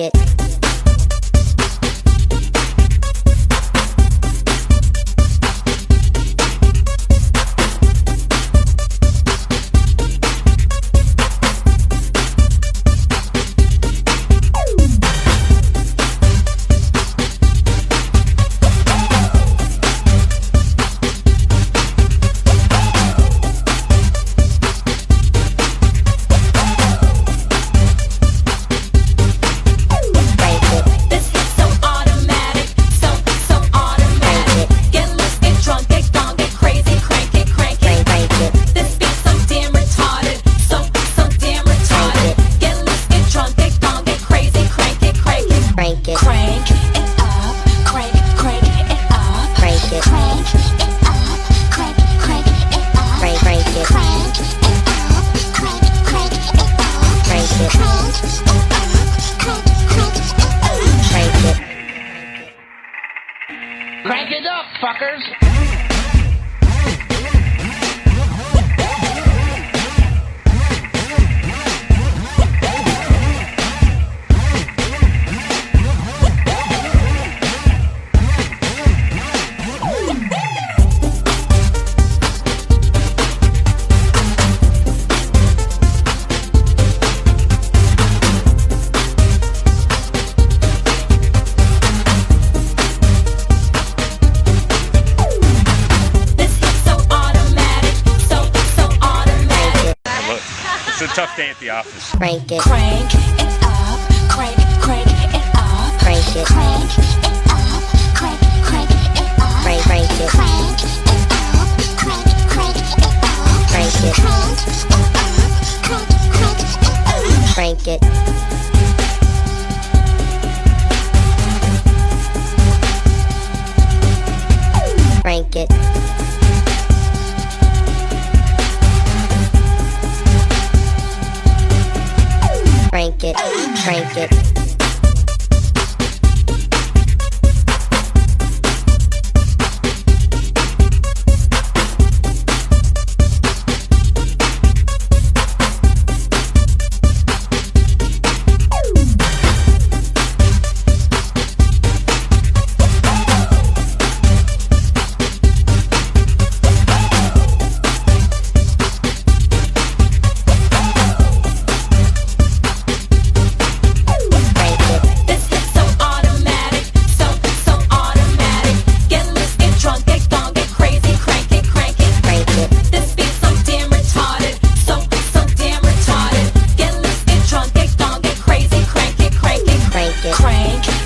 it. Crank it up, fuckers! It's a tough day at the office. Crank it. Crank it up, crank it up. Crank it. Crank it up, crank it up. Crank it. Crank it up, crank it up. Crank it. Crank it up, Crank it. Crank it. Crank it. Crank it. crank